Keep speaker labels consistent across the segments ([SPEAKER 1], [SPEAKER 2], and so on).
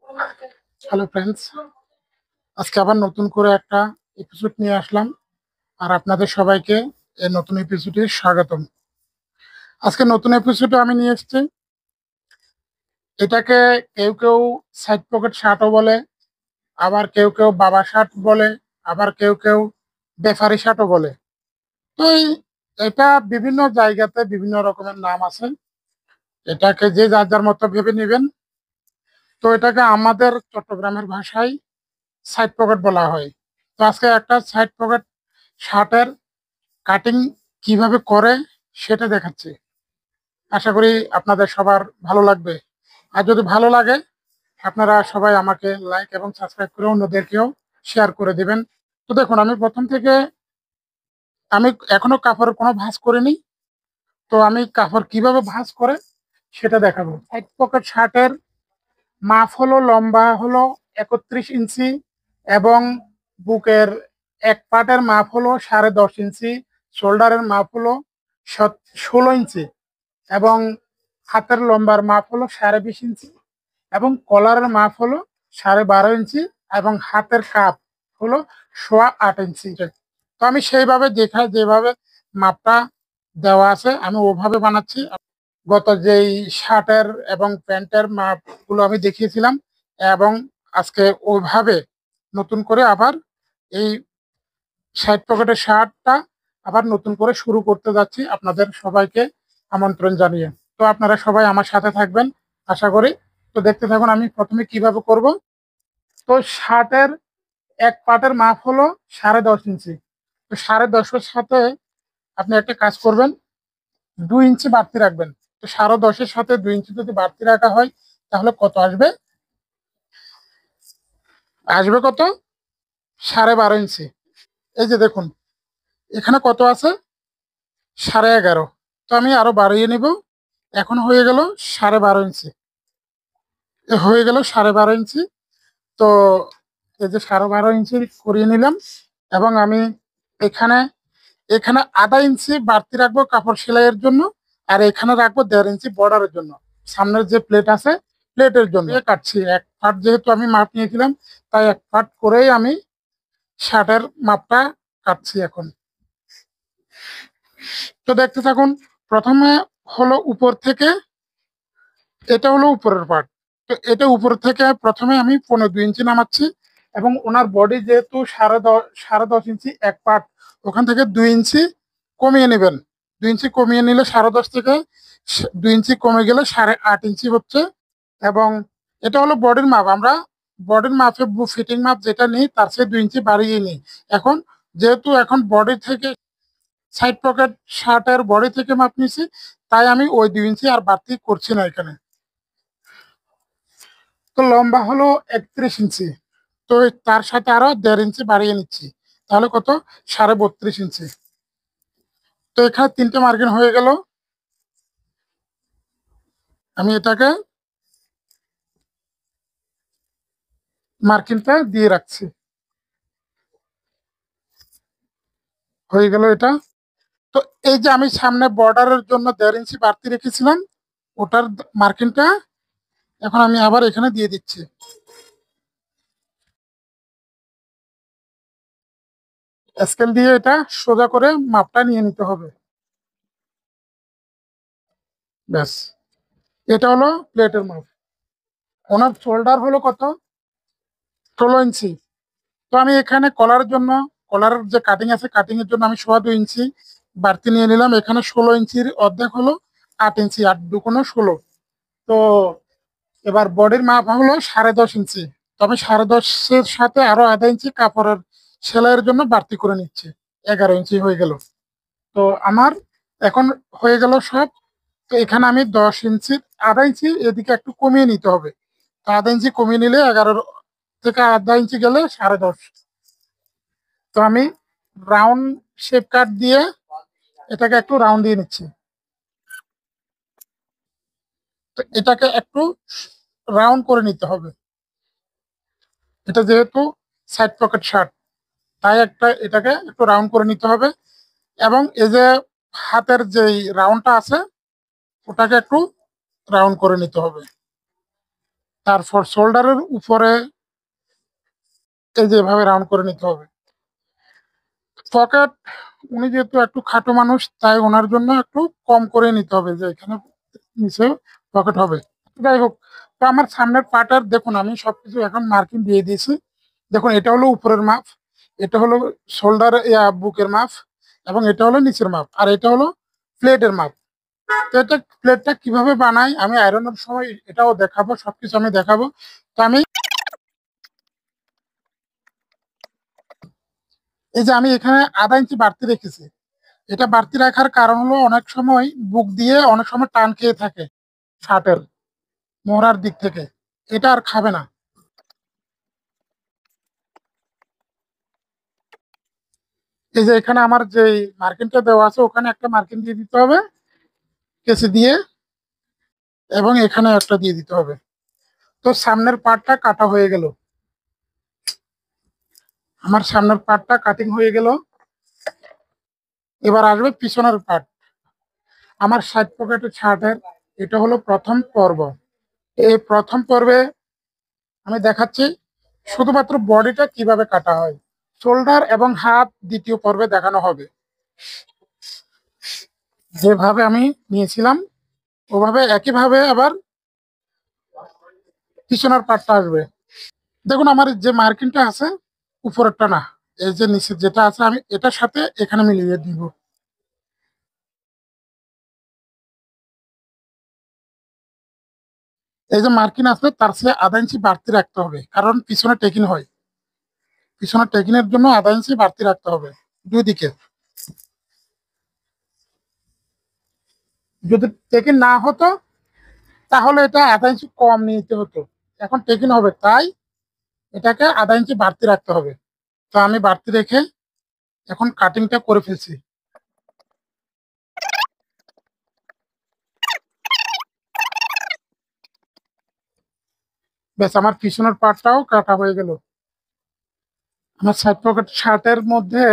[SPEAKER 1] Hello friends, আজকে আবার নতুন করে একটা এপিসোড নিয়ে আসলাম। আর আপনাদের সবাইকে এই নতুন এপিসোডে স্বাগতম। আজকে নতুন এপিসোডে আমি নিয়ে এসেছি, এটাকে কেউ কেউ সাইড পকেট শার্টও বলে, আবার কেউ কেউ বাবা শার্ট বলে, আবার কেউ কেউ বেফারি শার্টও বলে। তো এটা বিভিন্ন জায়গাতে বিভিন্ন রকমের নাম আছে, এটাকে যে যার যার মতো ভেবে নেবেন। তো এটাকে আমাদের চট্টগ্রামের ভাষায় সাইড পকেট বলা হয়। তো আজকে একটা সাইড পকেট শার্টের কাটিং কিভাবে করে সেটা দেখাচ্ছি। আশা করি আপনাদের সবার ভালো লাগবে। আর যদি ভালো লাগে, আপনারা সবাই আমাকে লাইক এবং সাবস্ক্রাইব করে অন্যদেরকেও শেয়ার করে দিবেন। তো দেখুন, আমি প্রথম থেকে আমি এখনো কাপড়ের কোনো ভাঁজ করিনি। তো আমি কাপড় কিভাবে ভাঁজ করে সেটা দেখাবো। সাইড পকেট শার্টের মাপ হলো, লম্বা হলো 31 ইঞ্চি, এবং বুকের এক পাটের মাপ হলো 10.5 ইঞ্চি, শোল্ডারের মাপ হলো 16 ইঞ্চি, এবং হাতের লম্বার মাপ হলো 20.5 ইঞ্চি, এবং কলারের মাপ হলো 12.5 ইঞ্চি, এবং হাতের কাপ হলো 8.25 ইঞ্চি। তো আমি সেইভাবে যেভাবে মাপটা দেওয়া আছে আমি ওভাবে বানাচ্ছি। গত যেই শার্টের এবং প্যান্টের মাপগুলো আমি দেখিয়েছিলাম, এবং আজকে ওইভাবে নতুন করে আবার এই সাইড পকেটের শার্টটা আবার নতুন করে শুরু করতে যাচ্ছি, আপনাদের সবাইকে আমন্ত্রণ জানিয়ে। তো আপনারা সবাই আমার সাথে থাকবেন আশা করি। তো দেখতে থাকুন আমি প্রথমে কিভাবে করব। তো শার্টের এক পাটের মাপ হলো 10.5 ইঞ্চি। তো 10.5-এর সাথে আপনি একটা কাজ করবেন, 2 ইঞ্চি বাড়তি রাখবেন। তো 10.5-এর সাথে 2 ইঞ্চি যদি বাড়তি রাখা হয় তাহলে কত আসবে? আসবে কত? 12.5 ইঞ্চি। এই যে দেখুন, এখানে কত আছে? 11.5। তো আমি আরো বাড়িয়ে নিব, এখন হয়ে গেল 12.5 ইঞ্চি। হয়ে গেল 12.5 ইঞ্চি। তো এই যে 12.5 ইঞ্চি করিয়ে নিলাম, এবং আমি এখানে এখানে আধা ইঞ্চি বাড়তি রাখবো কাপড় সেলাইয়ের জন্য, আর এখানে রাখবো 1.5 ইঞ্চি বর্ডারের জন্য, সামনের যে প্লেট আছে প্লেটের জন্য। কাটছি এক পার্ট, যেহেতু আমি মাপ নিয়েছিলাম তাই এক পার্ট করেই আমি শার্টের মাপটা কাটছি এখন। তো দেখতে থাকুন। প্রথমে হলো উপর থেকে, এটা হলো উপরের পার্ট। তো এটা উপর থেকে প্রথমে আমি 15.2 ইঞ্চি নামাচ্ছি, এবং ওনার বডি যেহেতু 10.5 ইঞ্চি এক পার্ট, ওখান থেকে 2 ইঞ্চি কমিয়ে নেবেন। 2 ইঞ্চি কমিয়ে নিলে 10.5 থেকে 2 ইঞ্চি কমে গেলে 8.5 ইঞ্চি হচ্ছে। এবং এটা হলো বডির মাপ। আমরা বডির মাপে ফিটিং মাপ যেটা নিই তার চেয়ে 2 ইঞ্চি বাড়িয়ে নিই। এখন যেহেতু এখন বডি থেকে সাইড পকেট শার্টের বডি থেকে মাপ নিছি, তাই আমি ওই 2 ইঞ্চি আর বাড়তি করছি না এখানে। তো লম্বা হলো 31 ইঞ্চি। তো তার সাথে আরো 1.5 ইঞ্চি বাড়িয়ে নিচ্ছি, তাহলে কত? 32.5 ইঞ্চি। তো এখানে 3টে মার্কিন হয়ে গেল। আমি এটাকে মার্কিনটা দিয়ে রাখছি। হয়ে গেল এটা। তো এই যে আমি সামনে বর্ডারের জন্য 1.5 ইঞ্চি বাড়তি রেখেছিলাম, ওটার মার্কিনটা এখন আমি আবার এখানে দিয়ে দিচ্ছি। স্কেল দিয়ে এটা সোজা করে মাপটা নিয়ে নিতে হবে। ব্যাস, এটা হলো প্লেটের মাপ। ওনার শোল্ডার হলো কত? 16 ইঞ্চি। তো আমি এখানে কলারের যে কাটিং আছে, কাটিং এর জন্য আমি 2.25 ইঞ্চি বাড়তি নিয়ে নিলাম। এখানে 16 ইঞ্চির অর্ধেক হলো 8 ইঞ্চি, 8 2 16। তো এবার বডির মাপ হলো 10.5 ইঞ্চি। তো আমি 10.5-এর সাথে আরো আধা ইঞ্চি কাপড়ের সেলাইয়ের জন্য বাড়তি করে নিচ্ছি, 11 ইঞ্চি হয়ে গেল। তো আমার এখন হয়ে গেল সব। তো এখানে আমি 10 ইঞ্চি, আধা ইঞ্চি এদিকে একটু কমিয়ে নিতে হবে। তো আধা ইঞ্চি কমিয়ে নিলে 11 থেকে আধা ইঞ্চি গেলে 10.5। তো আমি রাউন্ড শেপ কাট দিয়ে এটাকে একটু রাউন্ড দিয়ে নিচ্ছি। তো এটাকে একটু রাউন্ড করে নিতে হবে। এটা যেহেতু সাইড পকেট শার্ট, তাই এটাকে একটু রাউন্ড করে নিতে হবে। এবং এই যে হাতের যেই রাউন্ডটা আছে ওটাকে একটু রাউন্ড করে নিতে হবে। তারপর শোল্ডারের উপরে এই যে এভাবে রাউন্ড করে নিতে হবে। পকেট, উনি যেহেতু একটু খাটো মানুষ তাই ওনার জন্য একটু কম করে নিতে হবে, যে এখানে নিচে পকেট হবে। যাই হোক, তো আমার সামনের পার্টার দেখুন, আমি সবকিছু এখন মার্কিং দিয়ে দিয়েছি। দেখুন, এটা হলো উপরের মাপ, এটা হলো শোল্ডার বুকের মাপ, এবং এটা হলো নিচের মাপ, আর এটা হলো প্লেটের মাপ। তো এটা প্লেটটা কিভাবে বানাই আমি আয়রনের সময় এটাও দেখাবো, সবকিছু আমি দেখাবো। তো আমি এই যে আমি এখানে আধা ইঞ্চি বাড়তি রেখেছি। এটা বাড়তি রাখার কারণ হলো অনেক সময় বুক দিয়ে অনেক সময় টান খেয়ে থাকে শার্টের মোহরার দিক থেকে, এটা আর খাবে না। এই যে এখানে আমার যে মার্কিনটা দেওয়া আছে ওখানে একটা মার্কিন দিয়ে দিতে হবে কেসি দিয়ে, এবং এখানে একটা দিয়ে দিতে হবে। তো সামনের পার্টটা কাটা হয়ে গেল, আমার সামনের পার্টটা কাটিং হয়ে গেল। এবার আসবে পিছনের পার্ট। আমার সাইড পকেটের শার্টের এটা হলো প্রথম পর্ব। এই প্রথম পর্বে আমি দেখাচ্ছি শুধুমাত্র বডিটা কিভাবে কাটা হয়। শোল্ডার এবং হাত দ্বিতীয় পর্বে দেখানো হবে। যেভাবে আমি নিয়েছিলাম ওভাবে একইভাবে আবার পিছনের পার্টটা আসবে। দেখুন, আমার যে মার্কিংটা আছে উপরেরটা না, এই যে নিচে যেটা আছে আমি এটার সাথে এখানে মিলিয়ে দিব। এই যে মার্কিন আছে তার চেয়ে আধা ইঞ্চি বাড়তি রাখতে হবে, কারণ পিছনে টেকিং হয়। পিছনে টেকিনের জন্য আধা ইঞ্চি বাড়তি রাখতে হবে দুই দিকে। যদি টেকিন না হতো তাহলে এটা আধা ইঞ্চি কম নিতে হতো। এখন টেকিন হবে তাই এটাকে আধা ইঞ্চি বাড়তি রাখতে হবে। তো আমি বাড়তি রেখে এখন কাটিংটা করে ফেলছি। ব্যাস, আমার পিছনের পার্টটাও কাটা হয়ে গেল। আমার সাইড পকেট শার্টের মধ্যে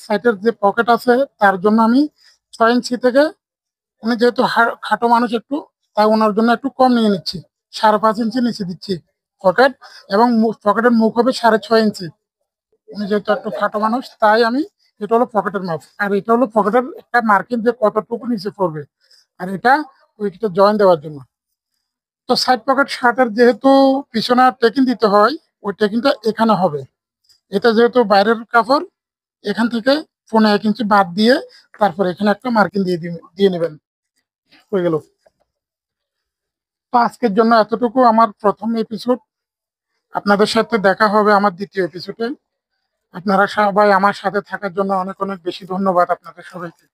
[SPEAKER 1] সাইডের যে পকেট আছে তার জন্য আমি 6 ইঞ্চি থেকে, উনি যেহেতু খাটো মানুষ একটু, তাই ওনার জন্য একটু কম নিয়ে নিচ্ছি, 5.5 ইঞ্চি নিচে দিচ্ছি পকেট, এবং পকেটের মুখ হবে 6.5 ইঞ্চি। উনি যেহেতু একটু খাটো মানুষ তাই আমি, এটা হলো পকেটের মাপ, আর এটা হলো পকেটের একটা মার্কিং যে কতটুকু নিচে পড়বে, আর এটা ওইটা জয়েন দেওয়ার জন্য। তো সাইড পকেট শার্টের যেহেতু পিছনে টেকিং দিতে হয়, ওই টেকিংটা এখানে হবে। এটা যেহেতু বাইরের কাপড়, এখান থেকে 1.5 ইঞ্চি বাদ দিয়ে তারপর এখানে একটা মার্কিং দিয়ে নেবেন। হয়ে গেল। তো আজকের জন্য এতটুকু আমার প্রথম এপিসোড। আপনাদের সাথে দেখা হবে আমার দ্বিতীয় এপিসোডে। আপনারা সবাই আমার সাথে থাকার জন্য অনেক অনেক বেশি ধন্যবাদ আপনাদের সবাইকে।